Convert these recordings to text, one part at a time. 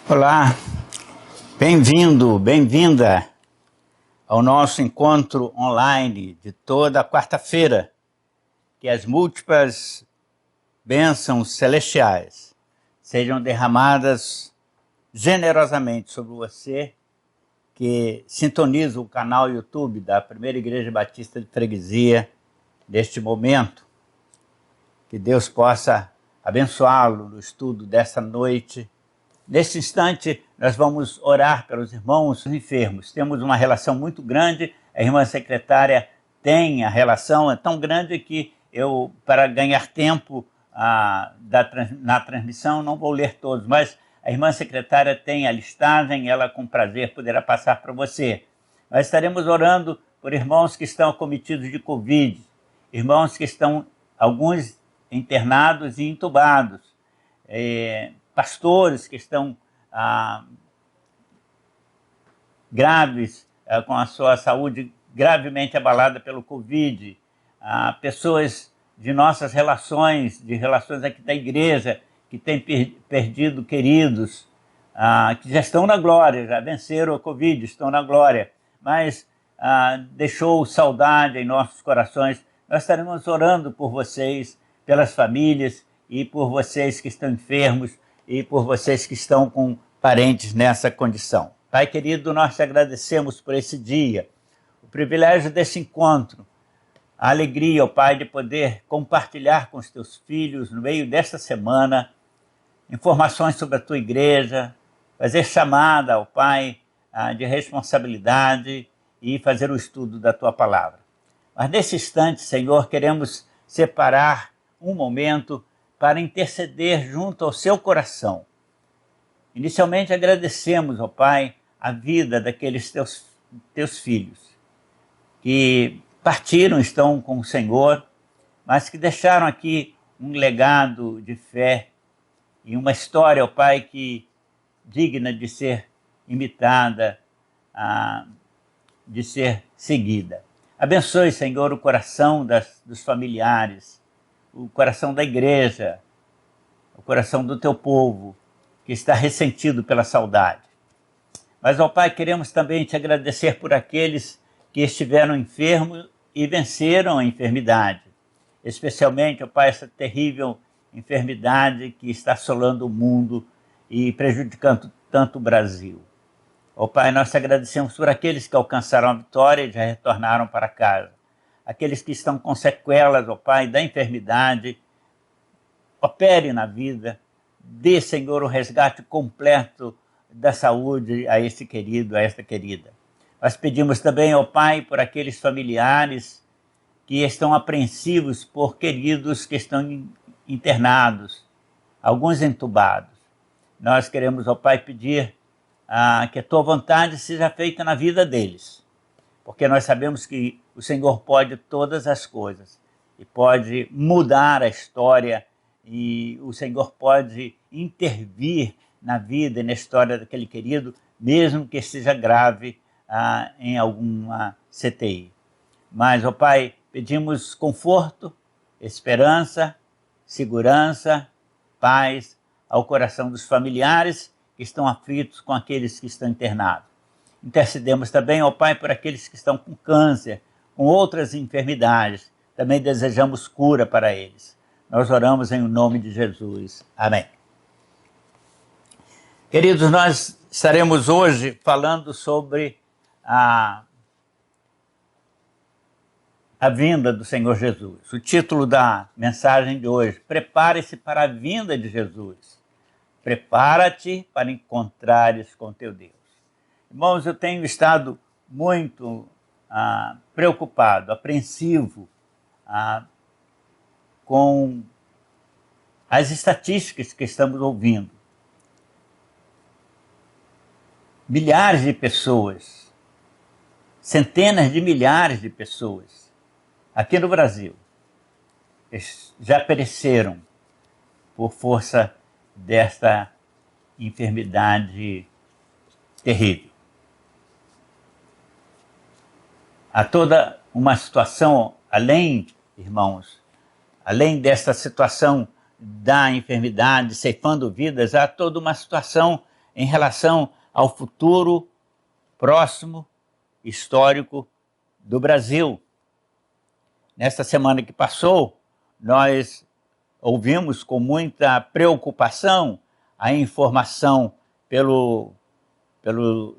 Olá, bem-vindo, bem-vinda ao nosso encontro online de toda quarta-feira. Que as múltiplas bênçãos celestiais sejam derramadas generosamente sobre você que sintoniza o canal YouTube da Primeira Igreja Batista de Freguesia neste momento. Que Deus possa abençoá-lo no estudo dessa noite. Neste instante, nós vamos orar pelos irmãos enfermos. Temos uma relação muito grande, a irmã secretária tem a relação, é tão grande que eu, para ganhar tempo na transmissão, não vou ler todos, mas a irmã secretária tem a listagem, ela com prazer poderá passar para você. Nós estaremos orando por irmãos que estão acometidos de Covid, irmãos que estão, alguns internados e entubados, pastores que estão graves, com a sua saúde gravemente abalada pelo Covid, pessoas de nossas relações, de relações aqui da igreja, que têm perdido queridos, que já estão na glória, já venceram a Covid, estão na glória, mas deixou saudade em nossos corações. Nós estaremos orando por vocês, pelas famílias e por vocês que estão enfermos, e por vocês que estão com parentes nessa condição. Pai querido, nós te agradecemos por esse dia, o privilégio desse encontro, a alegria, ó Pai, de poder compartilhar com os teus filhos, no meio desta semana, informações sobre a tua igreja, fazer chamada, ó Pai, de responsabilidade e fazer o estudo da tua palavra. Mas nesse instante, Senhor, queremos separar um momento para interceder junto ao seu coração. Inicialmente agradecemos, ó Pai, a vida daqueles teus filhos, que partiram, estão com o Senhor, mas que deixaram aqui um legado de fé e uma história, ó Pai, que digna de ser imitada, de ser seguida. Abençoe, Senhor, o coração dos familiares, o coração da igreja, o coração do teu povo, que está ressentido pela saudade. Mas, ó Pai, queremos também te agradecer por aqueles que estiveram enfermos e venceram a enfermidade. Especialmente, ó Pai, essa terrível enfermidade que está assolando o mundo e prejudicando tanto o Brasil. Ó Pai, nós te agradecemos por aqueles que alcançaram a vitória e já retornaram para casa. Aqueles que estão com sequelas, ó Pai, da enfermidade, opere na vida, dê, Senhor, o resgate completo da saúde a esse querido, a esta querida. Nós pedimos também, ó Pai, por aqueles familiares que estão apreensivos por queridos que estão internados, alguns entubados. Nós queremos, ó Pai, pedir que a tua vontade seja feita na vida deles, porque nós sabemos que o Senhor pode todas as coisas e pode mudar a história, e o Senhor pode intervir na vida e na história daquele querido, mesmo que esteja grave em alguma CTI. Mas, ó Pai, pedimos conforto, esperança, segurança, paz ao coração dos familiares que estão aflitos com aqueles que estão internados. Intercedemos também, ó Pai, por aqueles que estão com câncer, com outras enfermidades. Também desejamos cura para eles. Nós oramos em nome de Jesus. Amém. Queridos, nós estaremos hoje falando sobre a vinda do Senhor Jesus. O título da mensagem de hoje: prepare-se para a vinda de Jesus. Prepara-te para encontrares com teu Deus. Irmãos, eu tenho estado muito preocupado, apreensivo com as estatísticas que estamos ouvindo. Milhares de pessoas, centenas de milhares de pessoas aqui no Brasil já pereceram por força desta enfermidade terrível. Há toda uma situação, além, irmãos, além desta situação da enfermidade ceifando vidas, há toda uma situação em relação ao futuro próximo, histórico do Brasil. Nesta semana que passou, nós ouvimos com muita preocupação a informação pelo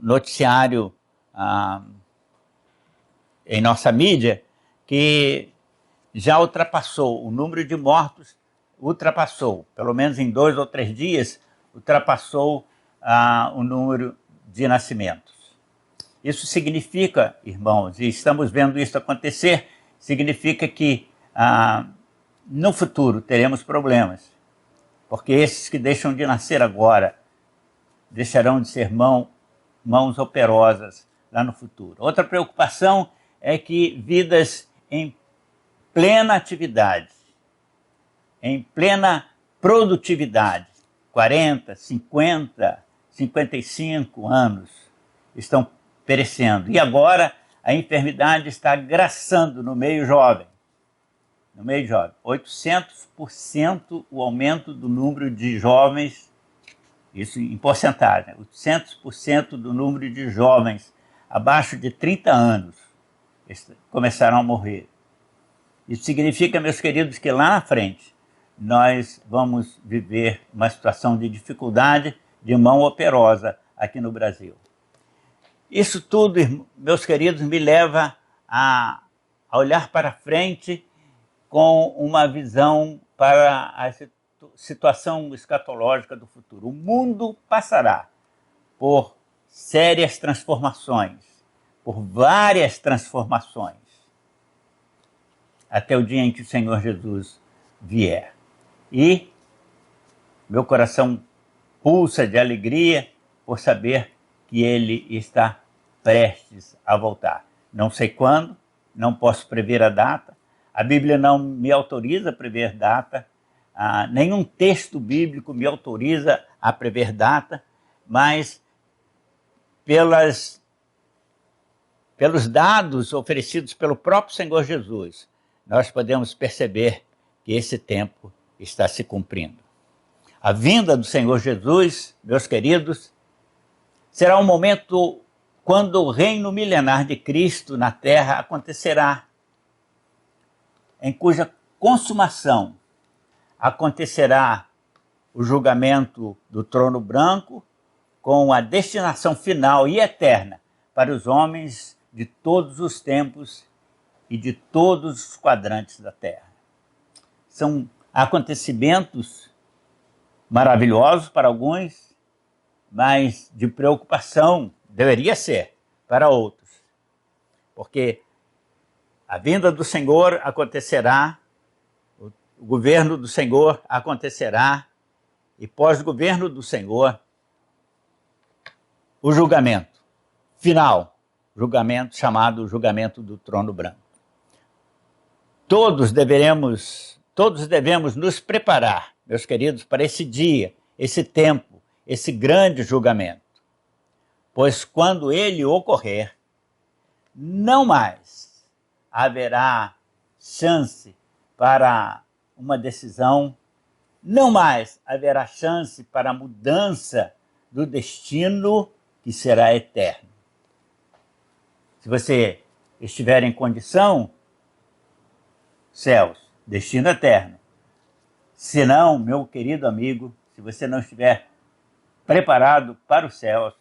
noticiário em nossa mídia, que já ultrapassou o número de mortos, pelo menos em 2 ou 3 dias, ultrapassou o número de nascimentos. Isso significa, irmãos, e estamos vendo isso acontecer, significa que no futuro teremos problemas, porque esses que deixam de nascer agora deixarão de ser mãos operosas lá no futuro. Outra preocupação é que vidas em plena atividade, em plena produtividade, 40, 50, 55 anos, estão perecendo. E agora a enfermidade está graçando no meio jovem. 800% o aumento do número de jovens, isso em porcentagem, 800% do número de jovens abaixo de 30 anos começaram a morrer. Isso significa, meus queridos, que lá na frente nós vamos viver uma situação de dificuldade de mão operosa aqui no Brasil. Isso tudo, meus queridos, me leva a olhar para frente com uma visão para a situação escatológica do futuro. O mundo passará por sérias transformações, por várias transformações, até o dia em que o Senhor Jesus vier. E meu coração pulsa de alegria por saber que Ele está prestes a voltar. Não sei quando, não posso prever a data, a Bíblia não me autoriza a prever data, nenhum texto bíblico me autoriza a prever data, mas pelos dados oferecidos pelo próprio Senhor Jesus, nós podemos perceber que esse tempo está se cumprindo. A vinda do Senhor Jesus, meus queridos, será um momento quando o reino milenar de Cristo na terra acontecerá, em cuja consumação acontecerá o julgamento do trono branco com a destinação final e eterna para os homens de todos os tempos e de todos os quadrantes da terra. São acontecimentos maravilhosos para alguns, mas de preocupação deveria ser para outros, porque a vinda do Senhor acontecerá, o governo do Senhor acontecerá, e pós-governo do Senhor, o julgamento final, julgamento chamado julgamento do trono branco. Todos devemos nos preparar, meus queridos, para esse dia, esse tempo, esse grande julgamento. Pois quando ele ocorrer, não mais haverá chance para uma decisão, não mais haverá chance para a mudança do destino que será eterno. Se você estiver em condição, céus, destino eterno. Se não, meu querido amigo, se você não estiver preparado para os céus,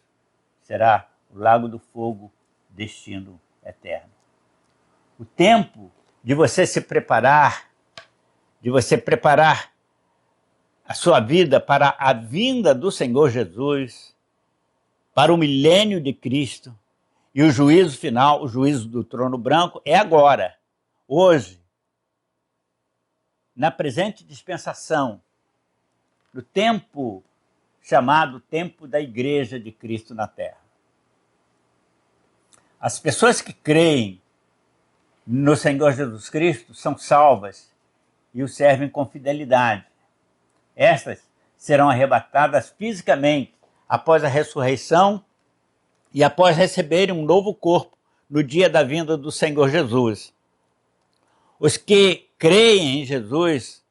será o lago do fogo, destino eterno. O tempo de você se preparar, a sua vida para a vinda do Senhor Jesus, para o milênio de Cristo e o juízo final, o juízo do trono branco, é agora, hoje, na presente dispensação, no tempo chamado tempo da Igreja de Cristo na Terra. As pessoas que creem no Senhor Jesus Cristo são salvas e o servem com fidelidade. Estas serão arrebatadas fisicamente após a ressurreição e após receberem um novo corpo no dia da vinda do Senhor Jesus. Os que creem em Jesus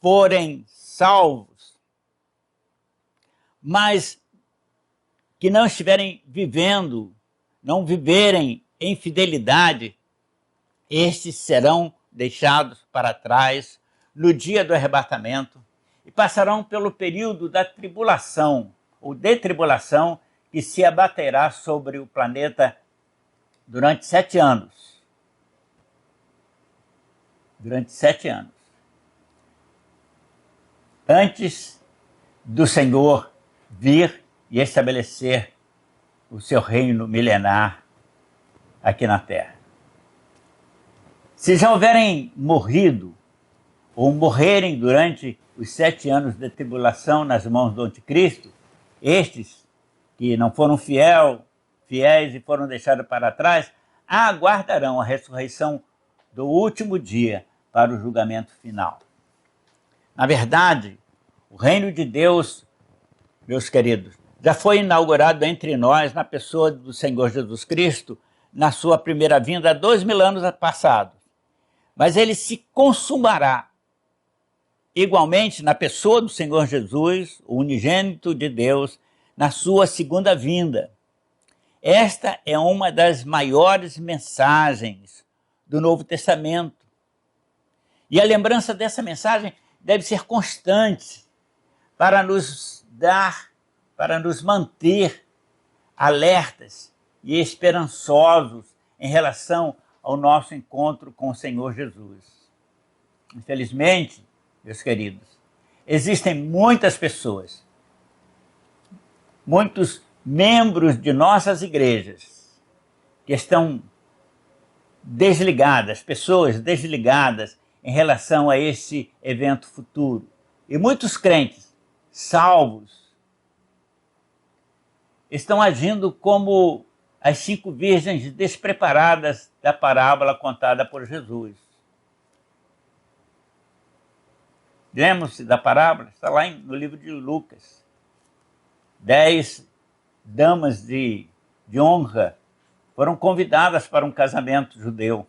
forem salvos, mas que não estiverem vivendo, não viverem em fidelidade, estes serão deixados para trás no dia do arrebatamento e passarão pelo período da tribulação, ou de tribulação, que se abaterá sobre o planeta durante 7 anos. Durante 7 anos. Antes do Senhor vir e estabelecer o seu reino milenar aqui na Terra. Se já houverem morrido ou morrerem durante os 7 anos de tribulação nas mãos do anticristo, estes que não foram fiéis e foram deixados para trás, aguardarão a ressurreição do último dia para o julgamento final. Na verdade, o reino de Deus, meus queridos, já foi inaugurado entre nós na pessoa do Senhor Jesus Cristo na sua primeira vinda há 2000 anos passados. Mas ele se consumará igualmente na pessoa do Senhor Jesus, o unigênito de Deus, na sua segunda vinda. Esta é uma das maiores mensagens do Novo Testamento. E a lembrança dessa mensagem deve ser constante para nos manter alertas e esperançosos em relação ao nosso encontro com o Senhor Jesus. Infelizmente, meus queridos, existem muitas pessoas, muitos membros de nossas igrejas que estão desligadas, pessoas desligadas em relação a esse evento futuro. E muitos crentes salvos estão agindo como as 5 virgens despreparadas da parábola contada por Jesus. Lembram-se da parábola? Está lá no livro de Lucas. 10 damas de honra foram convidadas para um casamento judeu.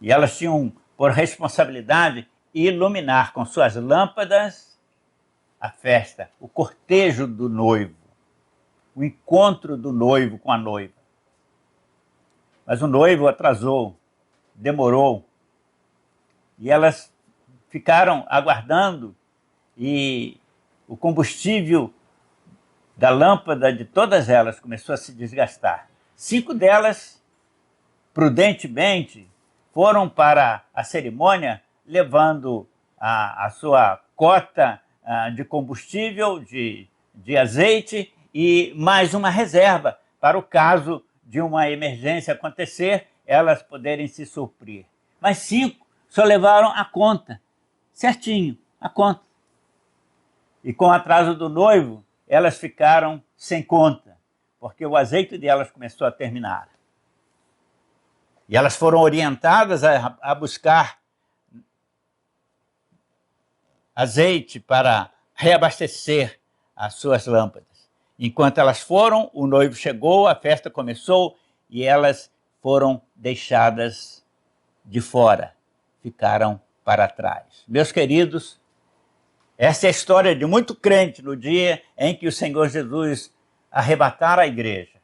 E elas tinham por responsabilidade iluminar com suas lâmpadas a festa, o cortejo do noivo, o encontro do noivo com a noiva. Mas o noivo atrasou, demorou, e elas ficaram aguardando, e o combustível da lâmpada de todas elas começou a se desgastar. 5 delas, prudentemente, foram para a cerimônia levando a sua cota de combustível, de azeite e mais uma reserva para o caso de uma emergência acontecer, elas poderem se suprir. Mas 5 só levaram a conta, certinho, a conta. E com o atraso do noivo, elas ficaram sem conta, porque o azeite delas começou a terminar. E elas foram orientadas a buscar azeite para reabastecer as suas lâmpadas. Enquanto elas foram, o noivo chegou, a festa começou e elas foram deixadas de fora, ficaram para trás. Meus queridos, essa é a história de muito crente no dia em que o Senhor Jesus arrebatar a igreja.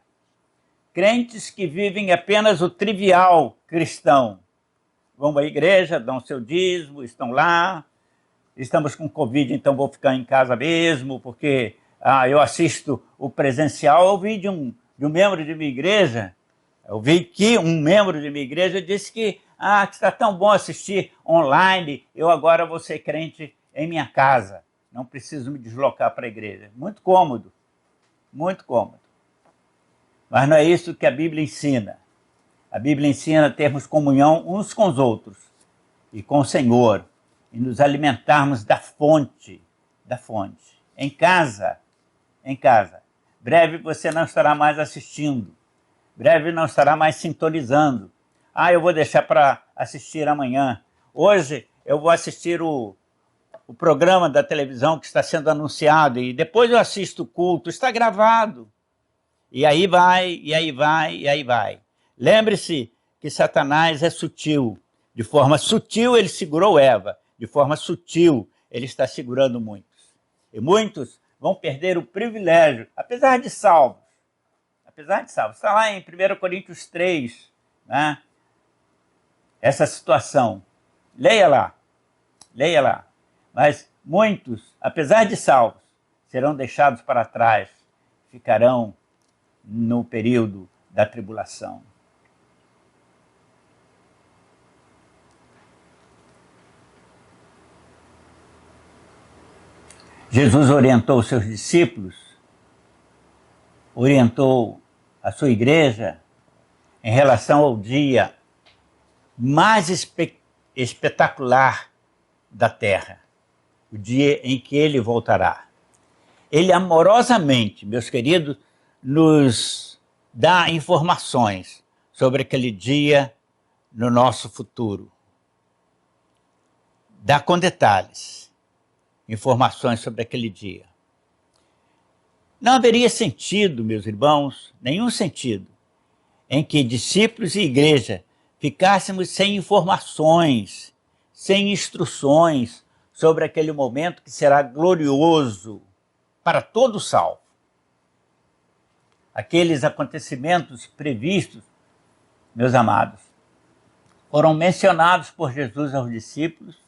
Crentes que vivem apenas o trivial cristão. Vão à igreja, dão seu dízimo, estão lá. Estamos com Covid, então vou ficar em casa mesmo, porque eu assisto o presencial. Eu ouvi de um membro de minha igreja, um membro de minha igreja disse que está tão bom assistir online, eu agora vou ser crente em minha casa. Não preciso me deslocar para a igreja. Muito cômodo, muito cômodo. Mas não é isso que a Bíblia ensina. A Bíblia ensina a termos comunhão uns com os outros e com o Senhor, e nos alimentarmos da fonte, em casa. Breve você não estará mais assistindo, breve não estará mais sintonizando. Eu vou deixar para assistir amanhã. Hoje eu vou assistir o programa da televisão que está sendo anunciado e depois eu assisto o culto, está gravado. E aí vai. Lembre-se que Satanás é sutil. De forma sutil ele segurou Eva. De forma sutil ele está segurando muitos. E muitos vão perder o privilégio, apesar de salvos. Apesar de salvos. Está lá em 1 Coríntios 3, né? Essa situação. Leia lá. Leia lá. Mas muitos, apesar de salvos, serão deixados para trás, ficarão no período da tribulação. Jesus orientou os seus discípulos, orientou a sua igreja em relação ao dia mais espetacular da terra, o dia em que ele voltará. Ele amorosamente, meus queridos, nos dá informações sobre aquele dia no nosso futuro. Dá com detalhes informações sobre aquele dia. Não haveria sentido, meus irmãos, nenhum sentido, em que discípulos e igreja ficássemos sem informações, sem instruções sobre aquele momento que será glorioso para todo salvo. Aqueles acontecimentos previstos, meus amados, foram mencionados por Jesus aos discípulos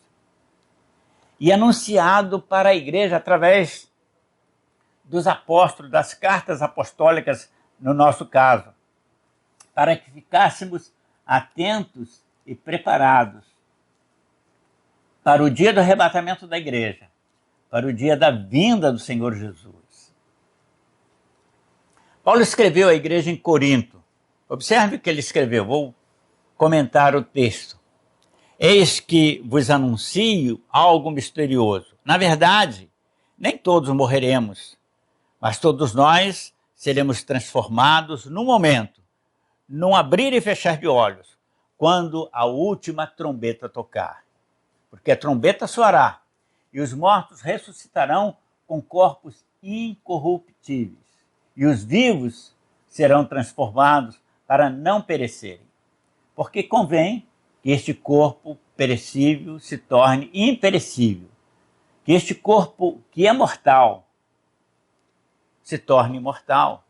e anunciado para a igreja através dos apóstolos, das cartas apostólicas, no nosso caso, para que ficássemos atentos e preparados para o dia do arrebatamento da igreja, para o dia da vinda do Senhor Jesus. Paulo escreveu à igreja em Corinto. Observe o que ele escreveu, vou comentar o texto. Eis que vos anuncio algo misterioso. Na verdade, nem todos morreremos, mas todos nós seremos transformados num momento, num abrir e fechar de olhos, quando a última trombeta tocar. Porque a trombeta soará, e os mortos ressuscitarão com corpos incorruptíveis, e os vivos serão transformados para não perecerem. Porque convém que este corpo perecível se torne imperecível, que este corpo que é mortal se torne imortal.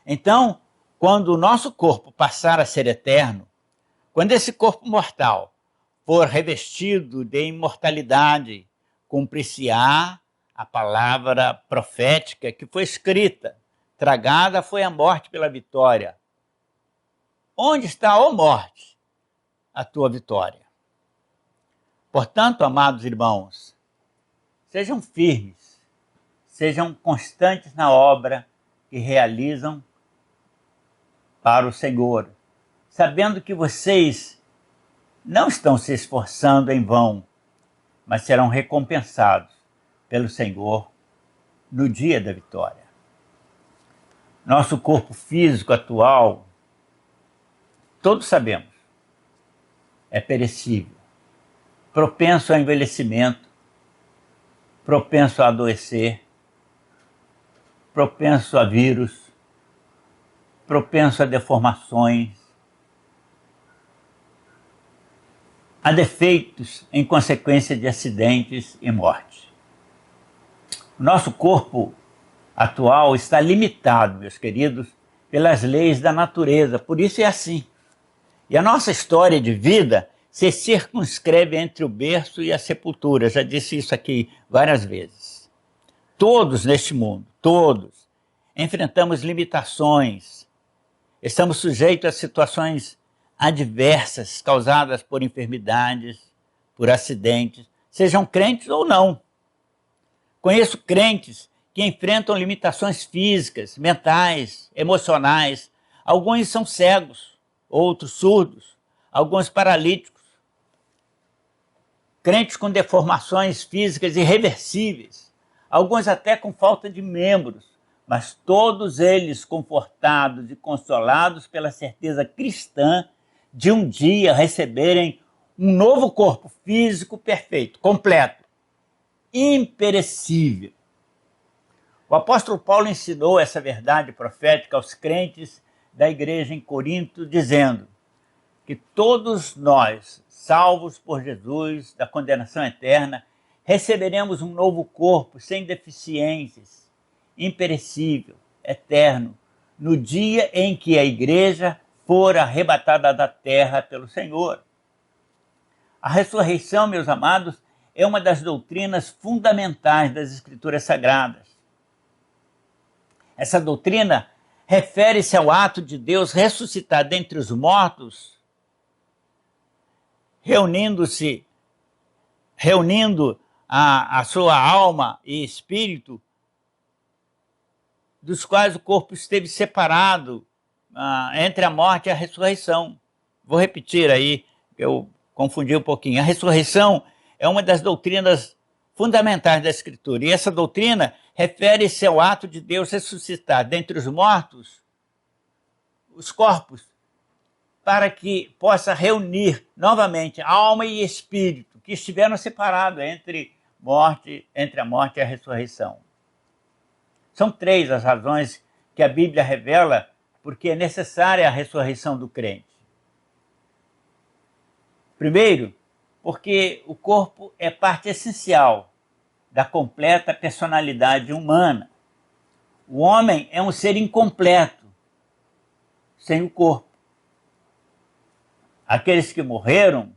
Então, quando o nosso corpo passar a ser eterno, quando esse corpo mortal for revestido de imortalidade, cumprir-se-á a palavra profética que foi escrita: tragada foi a morte pela vitória. Onde está, ó morte, a tua vitória? Portanto, amados irmãos, sejam firmes, sejam constantes na obra que realizam para o Senhor, sabendo que vocês não estão se esforçando em vão, mas serão recompensados pelo Senhor no dia da vitória. Nosso corpo físico atual, todos sabemos, é perecível, propenso ao envelhecimento, propenso a adoecer, propenso a vírus, propenso a deformações, a defeitos em consequência de acidentes e morte. O nosso corpo atual está limitado, meus queridos, pelas leis da natureza, por isso é assim. E a nossa história de vida se circunscreve entre o berço e a sepultura. Já disse isso aqui várias vezes. Todos neste mundo, todos, enfrentamos limitações. Estamos sujeitos a situações adversas causadas por enfermidades, por acidentes, sejam crentes ou não. Conheço crentes que enfrentam limitações físicas, mentais, emocionais. Alguns são cegos, outros surdos, alguns paralíticos. Crentes com deformações físicas irreversíveis, alguns até com falta de membros, mas todos eles confortados e consolados pela certeza cristã de um dia receberem um novo corpo físico perfeito, completo, imperecível. O apóstolo Paulo ensinou essa verdade profética aos crentes da igreja em Corinto, dizendo que todos nós, salvos por Jesus da condenação eterna, receberemos um novo corpo sem deficiências, imperecível, eterno, no dia em que a igreja for arrebatada da terra pelo Senhor. A ressurreição, meus amados, é uma das doutrinas fundamentais das Escrituras Sagradas. Essa doutrina refere-se ao ato de Deus ressuscitar dentre os mortos, reunindo a sua alma e espírito, dos quais o corpo esteve separado entre a morte e a ressurreição. Vou repetir aí, eu confundi um pouquinho. A ressurreição é uma das doutrinas fundamentais da Escritura, e essa doutrina refere-se ao ato de Deus ressuscitar dentre os mortos os corpos, para que possa reunir novamente alma e espírito, que estiveram separados entre a morte e a ressurreição. São 3 as razões que a Bíblia revela porque é necessária a ressurreição do crente. Primeiro, porque o corpo é parte essencial da completa personalidade humana. O homem é um ser incompleto sem o corpo. Aqueles que morreram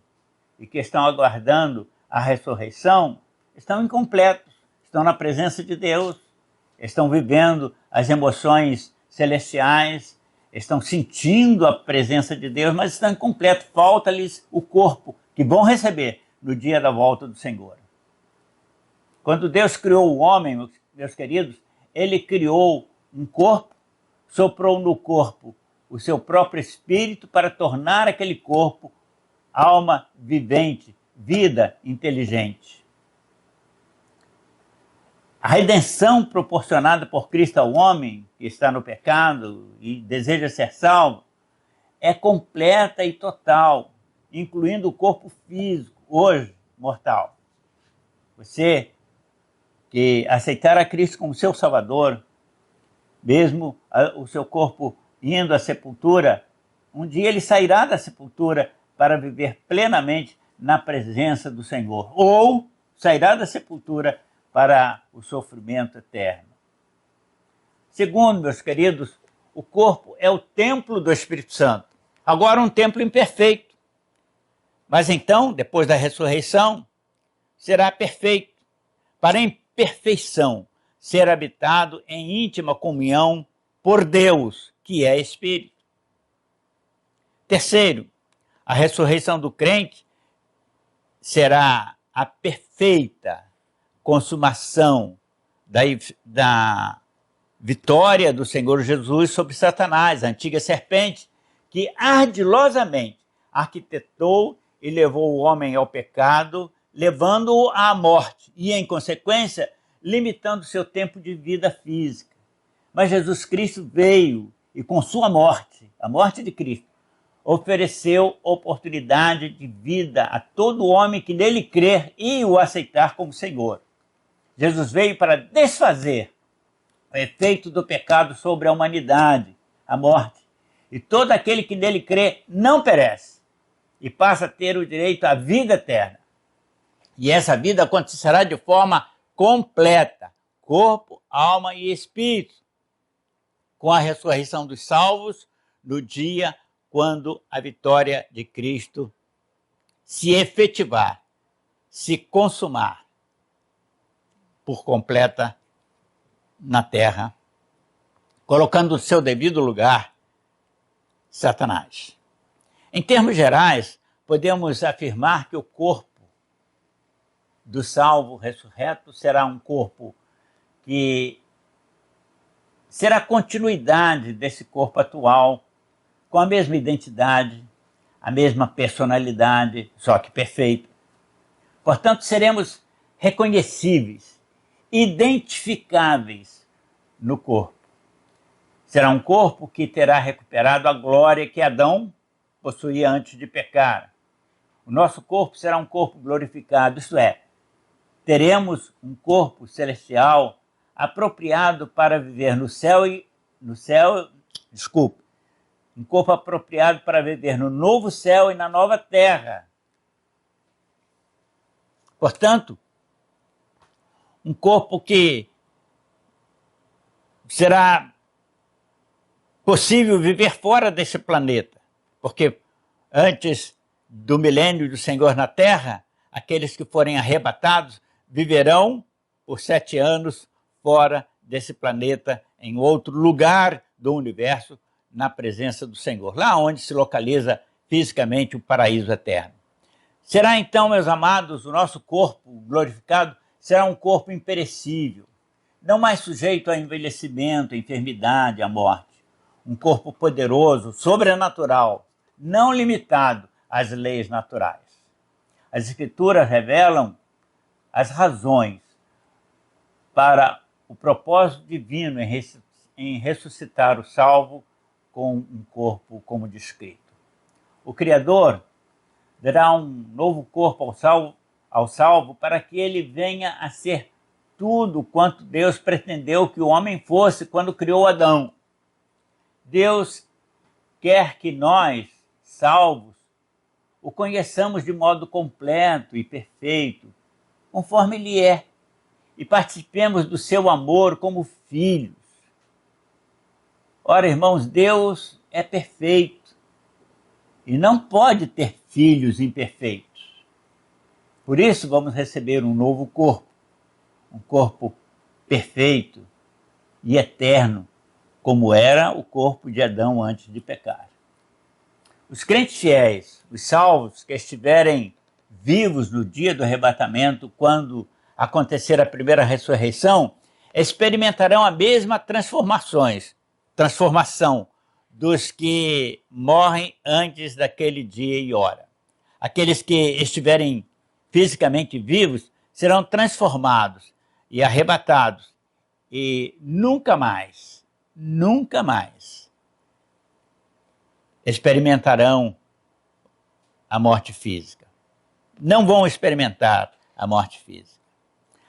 e que estão aguardando a ressurreição estão incompletos, estão na presença de Deus, estão vivendo as emoções celestiais, estão sentindo a presença de Deus, mas estão incompletos, falta-lhes o corpo que vão receber no dia da volta do Senhor. Quando Deus criou o homem, meus queridos, ele criou um corpo, soprou no corpo o seu próprio espírito para tornar aquele corpo alma vivente, vida inteligente. A redenção proporcionada por Cristo ao homem que está no pecado e deseja ser salvo é completa e total, incluindo o corpo físico, hoje mortal. Você que aceitar a Cristo como seu Salvador, mesmo o seu corpo indo à sepultura, um dia ele sairá da sepultura para viver plenamente na presença do Senhor, ou sairá da sepultura para o sofrimento eterno. Segundo, meus queridos, o corpo é o templo do Espírito Santo. Agora um templo imperfeito, mas então, depois da ressurreição, será perfeito, para em perfeição ser habitado em íntima comunhão por Deus, que é Espírito. Terceiro, a ressurreição do crente será a perfeita consumação da vitória do Senhor Jesus sobre Satanás, a antiga serpente, que ardilosamente arquitetou e levou o homem ao pecado, levando-o à morte e, em consequência, limitando seu tempo de vida física. Mas Jesus Cristo veio e, com sua morte, a morte de Cristo, ofereceu oportunidade de vida a todo homem que nele crer e o aceitar como Senhor. Jesus veio para desfazer o efeito do pecado sobre a humanidade, a morte. E todo aquele que nele crê não perece e passa a ter o direito à vida eterna. E essa vida acontecerá de forma completa, corpo, alma e espírito, com a ressurreição dos salvos no dia quando a vitória de Cristo se efetivar, se consumar por completa na terra, colocando no seu devido lugar Satanás. Em termos gerais, podemos afirmar que o corpo do salvo ressurreto será um corpo que será continuidade desse corpo atual, com a mesma identidade, a mesma personalidade, só que perfeita. Portanto, seremos reconhecíveis, identificáveis no corpo. Será um corpo que terá recuperado a glória que Adão possuía antes de pecar. O nosso corpo será um corpo glorificado, isto é, teremos um corpo celestial apropriado para viver um corpo apropriado para viver no novo céu e na nova terra. Portanto, um corpo que será possível viver fora desse planeta, porque antes do milênio do Senhor na Terra, aqueles que forem arrebatados viverão por 7 anos fora desse planeta, em outro lugar do universo, na presença do Senhor, lá onde se localiza fisicamente o paraíso eterno. Será então, meus amados, o nosso corpo glorificado será um corpo imperecível, não mais sujeito a envelhecimento, a enfermidade, à morte. Um corpo poderoso, sobrenatural, não limitado às leis naturais. As Escrituras revelam as razões para o propósito divino em ressuscitar o salvo com um corpo como descrito. O Criador dará um novo corpo ao salvo para que ele venha a ser tudo quanto Deus pretendeu que o homem fosse quando criou Adão. Deus quer que nós, salvos, o conheçamos de modo completo e perfeito, conforme Ele é, e participemos do seu amor como filhos. Ora, irmãos, Deus é perfeito e não pode ter filhos imperfeitos. Por isso vamos receber um novo corpo, um corpo perfeito e eterno, como era o corpo de Adão antes de pecar. Os crentes fiéis, os salvos que estiverem vivos no dia do arrebatamento, quando acontecer a primeira ressurreição, experimentarão a mesma transformação dos que morrem antes daquele dia e hora. Aqueles que estiverem fisicamente vivos serão transformados e arrebatados e nunca mais experimentarão a morte física. Não vão experimentar a morte física.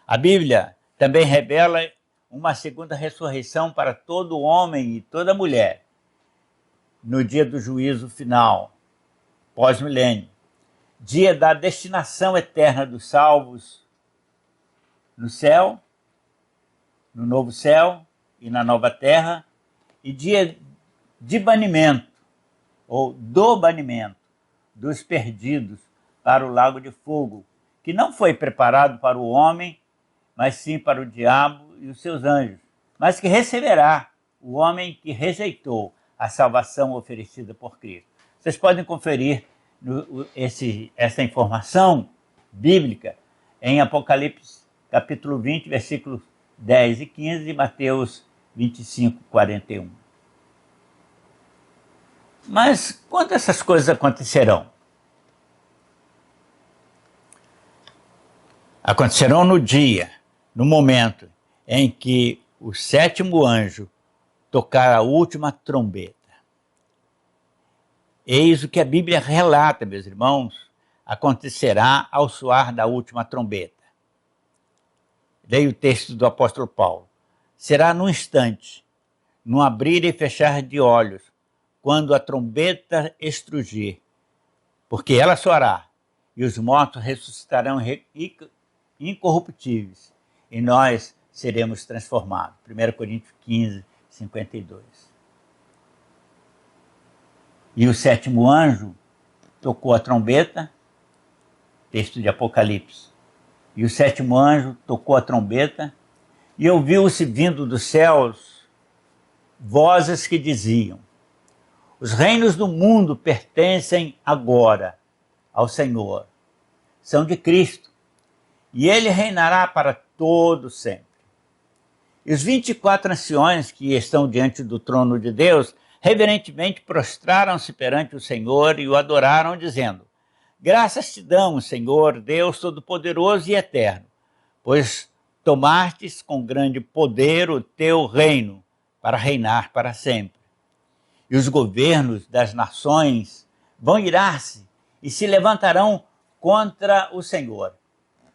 A Bíblia também revela uma segunda ressurreição para todo homem e toda mulher no dia do juízo final, pós-milênio, dia da destinação eterna dos salvos no céu, no novo céu e na nova terra, e dia de banimento, ou do banimento, dos perdidos para o lago de fogo, que não foi preparado para o homem, mas sim para o diabo e os seus anjos, mas que receberá o homem que rejeitou a salvação oferecida por Cristo. Vocês podem conferir essa informação bíblica em Apocalipse capítulo 20, versículos 10 e 15, e Mateus 25, 41. Mas quando essas coisas acontecerão? Acontecerão no dia, no momento em que o 7º anjo tocar a última trombeta. Eis o que a Bíblia relata, meus irmãos, acontecerá ao soar da última trombeta. Leia o texto do apóstolo Paulo. Será num instante, num abrir e fechar de olhos, quando a trombeta estrugir, porque ela soará, e os mortos ressuscitarão incorruptíveis, e nós seremos transformados. 1 Coríntios 15, 52. E o 7º anjo tocou a trombeta, texto de Apocalipse. E o 7º anjo tocou a trombeta, e ouviu-se vindo dos céus vozes que diziam: os reinos do mundo pertencem agora ao Senhor, são de Cristo, e ele reinará para todo sempre. E os 24 anciões que estão diante do trono de Deus, reverentemente prostraram-se perante o Senhor e o adoraram, dizendo: graças te damos, Senhor, Deus Todo-Poderoso e Eterno, pois tomastes com grande poder o teu reino para reinar para sempre. E os governos das nações vão irar-se e se levantarão contra o Senhor.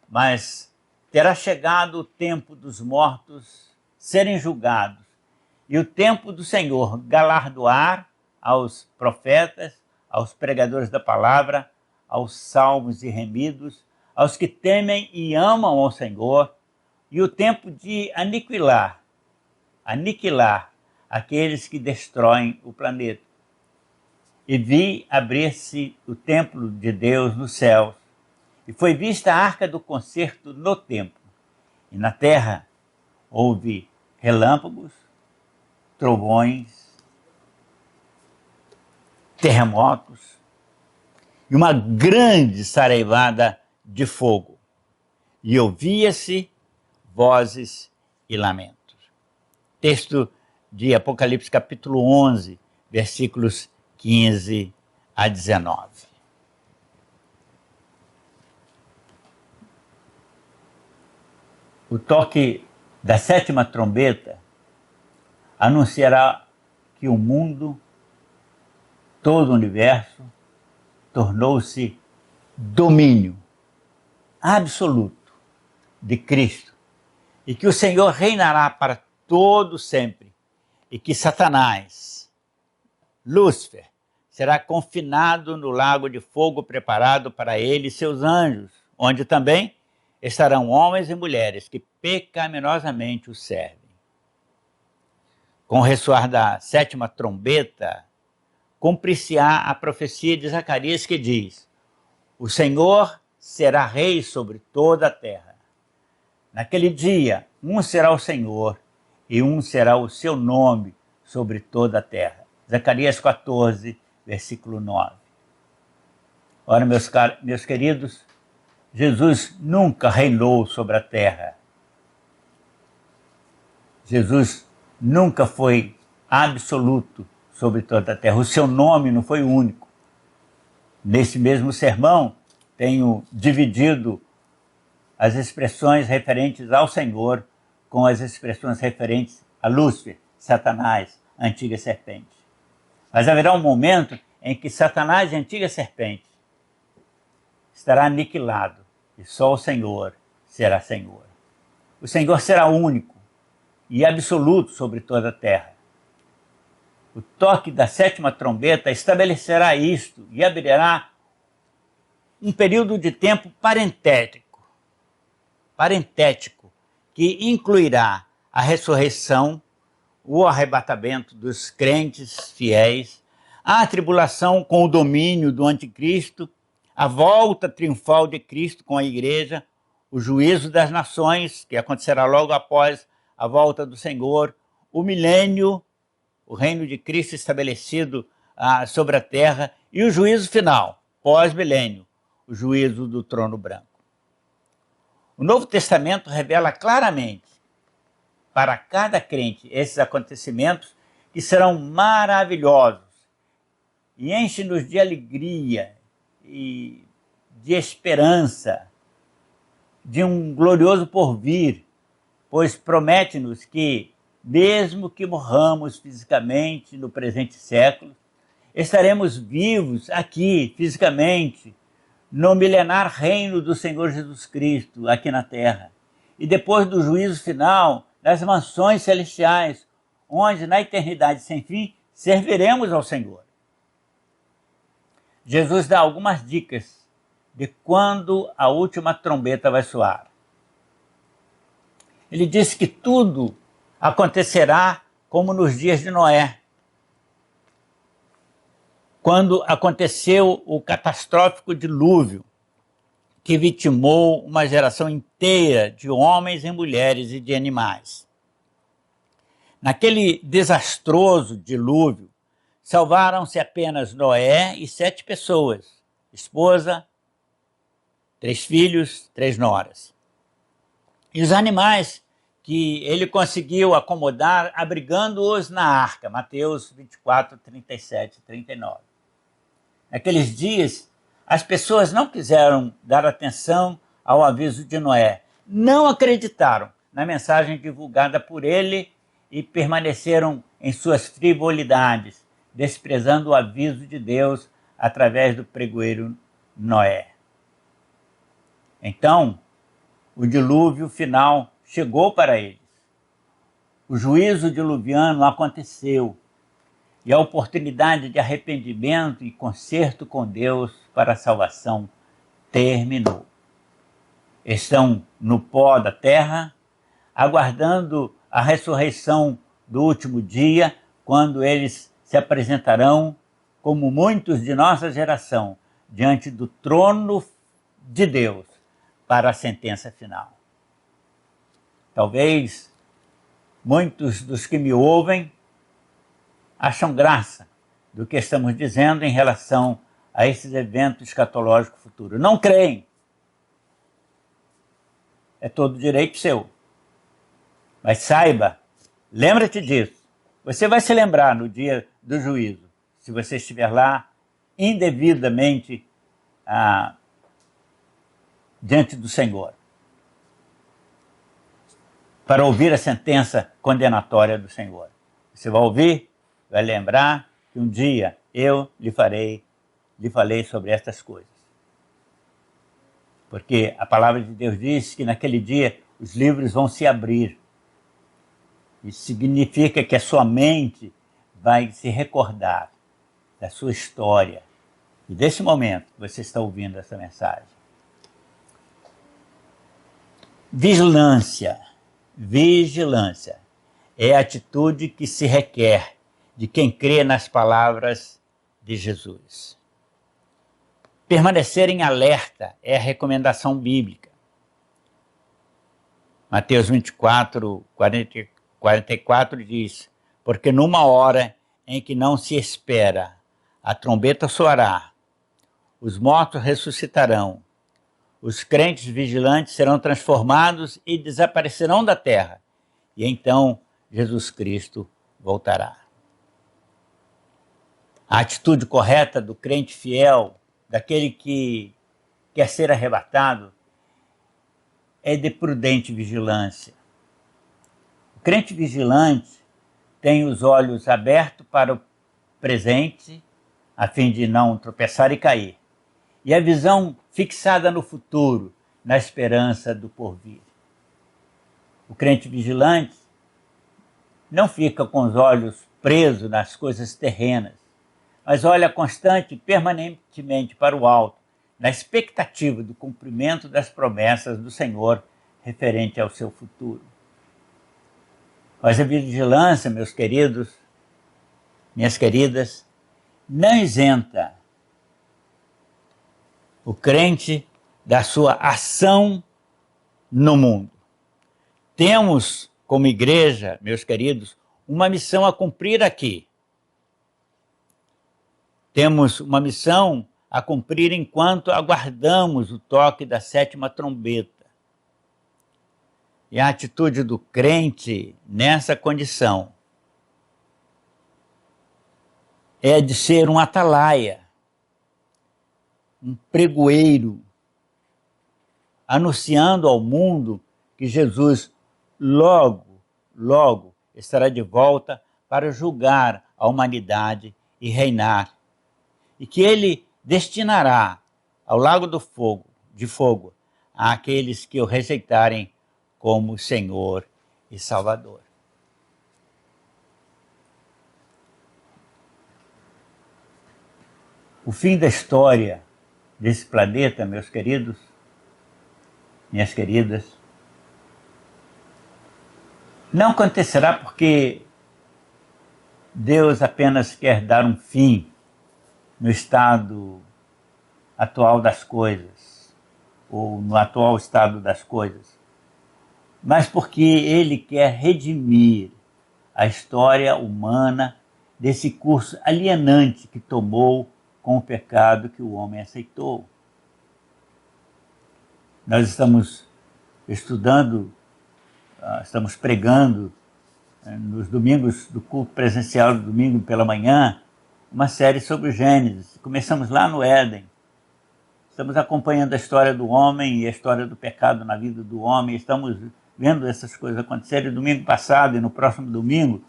Mas terá chegado o tempo dos mortos serem julgados, e o tempo do Senhor galardoar aos profetas, aos pregadores da palavra, aos salvos e remidos, aos que temem e amam ao Senhor, e o tempo de aniquilar aniquilar aqueles que destroem o planeta. E vi abrir-se o templo de Deus nos céus, e foi vista a arca do concerto no templo. E na terra houve relâmpagos, trovões, terremotos e uma grande saraivada de fogo. E ouvia-se vozes e lamentos. Texto de Apocalipse capítulo 11, versículos 15 a 19. O toque da sétima trombeta anunciará que o mundo, todo o universo, tornou-se domínio absoluto de Cristo, e que o Senhor reinará para todo sempre, e que Satanás, Lúcifer, será confinado no lago de fogo preparado para ele e seus anjos, onde também estarão homens e mulheres que pecaminosamente o servem. Com o ressoar da sétima trombeta, cumprir-se-á a profecia de Zacarias que diz: o Senhor será rei sobre toda a terra. Naquele dia, um será o Senhor e um será o seu nome sobre toda a terra. Zacarias 14, versículo 9. Ora, meus queridos, Jesus nunca reinou sobre a terra. Jesus nunca foi absoluto sobre toda a terra. O seu nome não foi único. Nesse mesmo sermão, tenho dividido as expressões referentes ao Senhor com as expressões referentes a Lúcifer, Satanás, a antiga serpente. Mas haverá um momento em que Satanás e a antiga serpente estará aniquilado e só o Senhor será Senhor. O Senhor será único e absoluto sobre toda a terra. O toque da sétima trombeta estabelecerá isto e abrirá um período de tempo parentético, que incluirá a ressurreição, o arrebatamento dos crentes fiéis, a tribulação com o domínio do anticristo, a volta triunfal de Cristo com a igreja, o juízo das nações, que acontecerá logo após a volta do Senhor, o milênio, o reino de Cristo estabelecido sobre a terra, e o juízo final, pós-milênio, o juízo do trono branco. O Novo Testamento revela claramente para cada crente esses acontecimentos que serão maravilhosos e enchem-nos de alegria e de esperança, de um glorioso porvir, pois promete-nos que, mesmo que morramos fisicamente no presente século, estaremos vivos aqui, fisicamente, no milenar reino do Senhor Jesus Cristo, aqui na terra. E depois do juízo final, nas mansões celestiais, onde na eternidade sem fim serviremos ao Senhor. Jesus dá algumas dicas de quando a última trombeta vai soar. Ele disse que tudo acontecerá como nos dias de Noé, quando aconteceu o catastrófico dilúvio, que vitimou uma geração inteira de homens e mulheres e de animais. Naquele desastroso dilúvio, salvaram-se apenas Noé e 7 pessoas, esposa, 3 filhos, 3 noras. E os animais que ele conseguiu acomodar, abrigando-os na arca, Mateus 24, 37 e 39. Naqueles dias, as pessoas não quiseram dar atenção ao aviso de Noé, não acreditaram na mensagem divulgada por ele e permaneceram em suas frivolidades, desprezando o aviso de Deus através do pregoeiro Noé. Então, o dilúvio final chegou para eles. O juízo diluviano aconteceu e a oportunidade de arrependimento e conserto com Deus para a salvação terminou. Estão no pó da terra, aguardando a ressurreição do último dia, quando eles se apresentarão, como muitos de nossa geração, diante do trono de Deus para a sentença final. Talvez muitos dos que me ouvem acham graça do que estamos dizendo em relação a esses eventos escatológicos futuros. Não creem. É todo direito seu. Mas saiba, lembra-te disso. Você vai se lembrar no dia do juízo, se você estiver lá indevidamente diante do Senhor, para ouvir a sentença condenatória do Senhor. Você vai ouvir, vai lembrar que um dia eu lhe falei sobre estas coisas. Porque a palavra de Deus diz que naquele dia os livros vão se abrir. Isso significa que a sua mente vai se recordar da sua história e desse momento que você está ouvindo essa mensagem. Vigilância. Vigilância é a atitude que se requer de quem crê nas palavras de Jesus. Permanecer em alerta é a recomendação bíblica. Mateus 24, 44 diz: porque numa hora em que não se espera, a trombeta soará, os mortos ressuscitarão, os crentes vigilantes serão transformados e desaparecerão da terra, e então Jesus Cristo voltará. A atitude correta do crente fiel, daquele que quer ser arrebatado, é de prudente vigilância. O crente vigilante tem os olhos abertos para o presente, a fim de não tropeçar e cair, e a visão fixada no futuro, na esperança do porvir. O crente vigilante não fica com os olhos presos nas coisas terrenas, mas olha constante e permanentemente para o alto, na expectativa do cumprimento das promessas do Senhor referente ao seu futuro. Mas a vigilância, meus queridos, minhas queridas, não isenta o crente da sua ação no mundo. Temos, como igreja, meus queridos, uma missão a cumprir aqui. Temos uma missão a cumprir enquanto aguardamos o toque da 7ª trombeta. E a atitude do crente nessa condição é de ser um atalaia, um pregoeiro, anunciando ao mundo que Jesus logo estará de volta para julgar a humanidade e reinar, e que ele destinará ao lago de fogo àqueles que o rejeitarem como Senhor e Salvador. O fim da história desse planeta, meus queridos, minhas queridas, não acontecerá porque Deus apenas quer dar um fim no estado atual das coisas, ou no atual estado das coisas, mas porque Ele quer redimir a história humana desse curso alienante que tomou com o pecado que o homem aceitou. Nós estamos estudando, estamos pregando nos domingos do culto presencial, do domingo pela manhã, uma série sobre o Gênesis. Começamos lá no Éden. Estamos acompanhando a história do homem e a história do pecado na vida do homem. Estamos vendo essas coisas acontecerem. Domingo passado e no próximo domingo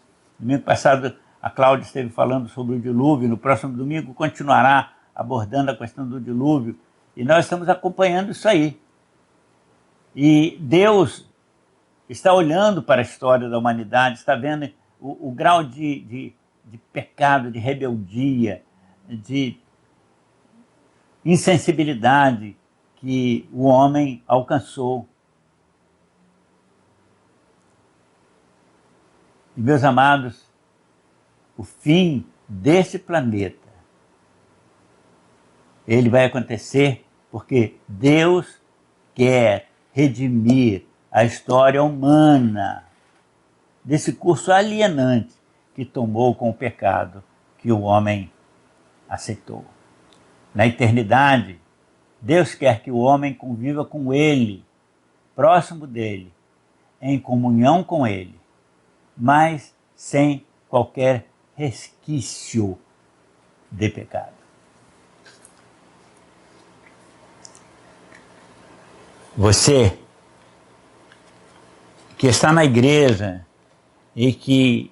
passado a Cláudia esteve falando sobre o dilúvio, no próximo domingo continuará abordando a questão do dilúvio, e nós estamos acompanhando isso aí. E Deus está olhando para a história da humanidade, está vendo o grau de pecado, de rebeldia, de insensibilidade que o homem alcançou. E, meus amados, o fim desse planeta, ele vai acontecer porque Deus quer redimir a história humana desse curso alienante que tomou com o pecado que o homem aceitou. Na eternidade, Deus quer que o homem conviva com Ele, próximo dele, em comunhão com Ele, mas sem qualquer resquício de pecado. Você que está na igreja e que,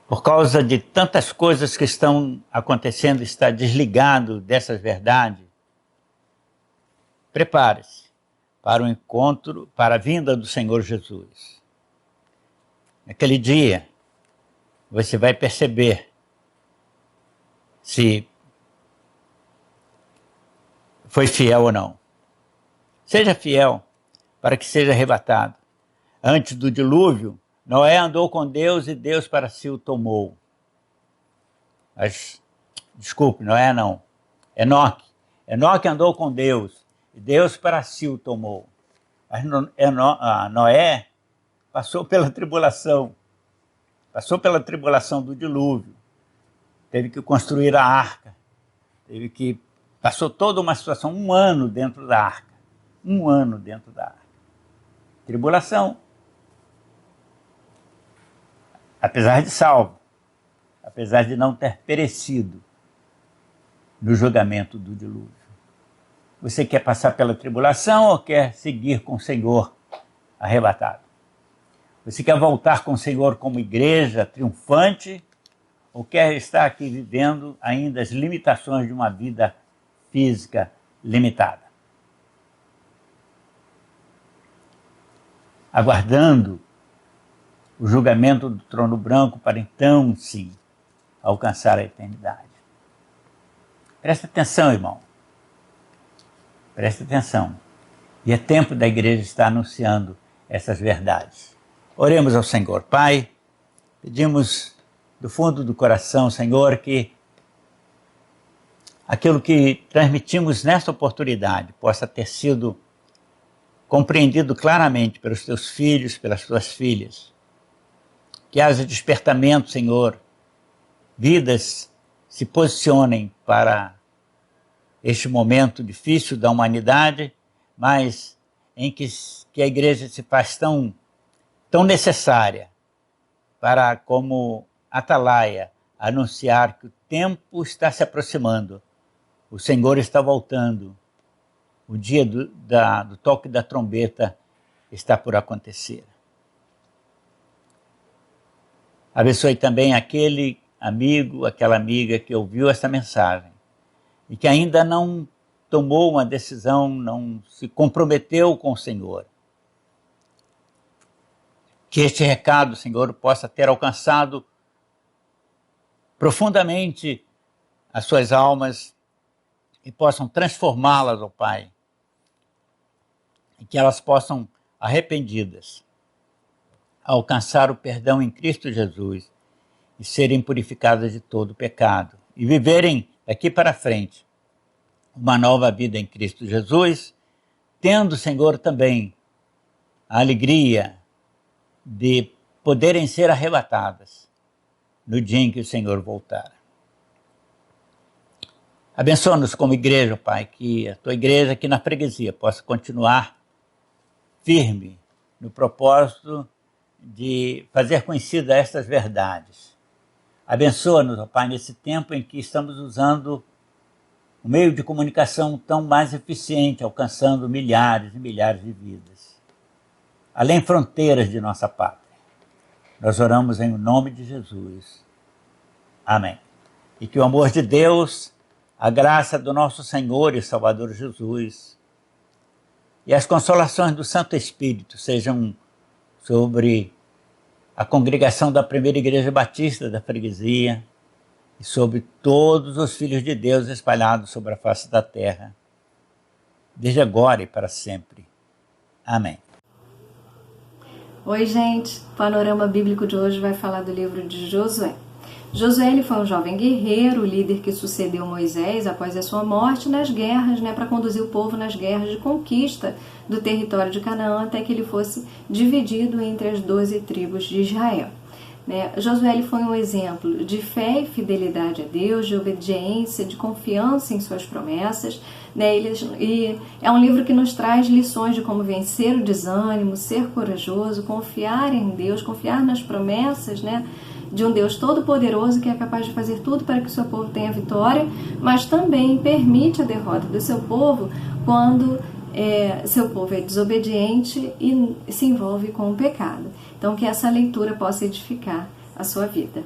por causa de tantas coisas que estão acontecendo, está desligado dessas verdades, prepare-se para o encontro, para a vinda do Senhor Jesus. Naquele dia, você vai perceber se foi fiel ou não. Seja fiel para que seja arrebatado. Antes do dilúvio, Noé andou com Deus e Deus para si o tomou. Desculpe, Noé não. Enoque. Enoque andou com Deus e Deus para si o tomou. Mas Noé passou pela tribulação do dilúvio. Teve que construir a arca. Passou toda uma situação, 1 ano dentro da arca. 1 ano dentro da arca. Tribulação. Apesar de salvo, apesar de não ter perecido no julgamento do dilúvio. Você quer passar pela tribulação ou quer seguir com o Senhor arrebatado? Você quer voltar com o Senhor como igreja triunfante ou quer estar aqui vivendo ainda as limitações de uma vida física limitada? Aguardando o julgamento do trono branco para então, sim, alcançar a eternidade. Presta atenção, irmão. Presta atenção. E é tempo da igreja estar anunciando essas verdades. Oremos ao Senhor. Pai, pedimos do fundo do coração, Senhor, que aquilo que transmitimos nesta oportunidade possa ter sido compreendido claramente pelos teus filhos, pelas tuas filhas. Que haja despertamento, Senhor, vidas se posicionem para este momento difícil da humanidade, mas em que a igreja se faz tão necessária para, como atalaia, anunciar que o tempo está se aproximando, o Senhor está voltando, o dia do toque da trombeta está por acontecer. Abençoe também aquele amigo, aquela amiga que ouviu esta mensagem e que ainda não tomou uma decisão, não se comprometeu com o Senhor. Que este recado, Senhor, possa ter alcançado profundamente as suas almas e possam transformá-las, ó Pai, e que elas possam, arrependidas, alcançar o perdão em Cristo Jesus e serem purificadas de todo pecado e viverem daqui para frente uma nova vida em Cristo Jesus, tendo, Senhor, também a alegria de poderem ser arrebatadas no dia em que o Senhor voltar. Abençoa-nos como igreja, Pai, que a tua igreja aqui na freguesia possa continuar firme no propósito de fazer conhecidas estas verdades. Abençoa-nos, ó Pai, nesse tempo em que estamos usando o meio de comunicação tão mais eficiente, alcançando milhares e milhares de vidas, além fronteiras de nossa pátria. Nós oramos em nome de Jesus. Amém. E que o amor de Deus, a graça do nosso Senhor e Salvador Jesus e as consolações do Santo Espírito sejam sobre a congregação da Primeira Igreja Batista da Freguesia e sobre todos os filhos de Deus espalhados sobre a face da terra, desde agora e para sempre. Amém. Oi, gente! O Panorama Bíblico de hoje vai falar do livro de Josué. Josué ele foi um jovem guerreiro, líder que sucedeu Moisés após a sua morte nas guerras, para conduzir o povo nas guerras de conquista do território de Canaã, até que ele fosse dividido entre as 12 tribos de Israel. Josué ele foi um exemplo de fé e fidelidade a Deus, de obediência, de confiança em suas promessas. E é um livro que nos traz lições de como vencer o desânimo, ser corajoso, confiar em Deus, confiar nas promessas, de um Deus todo-poderoso que é capaz de fazer tudo para que o seu povo tenha vitória, mas também permite a derrota do seu povo quando seu povo é desobediente e se envolve com o pecado. Então, que essa leitura possa edificar a sua vida.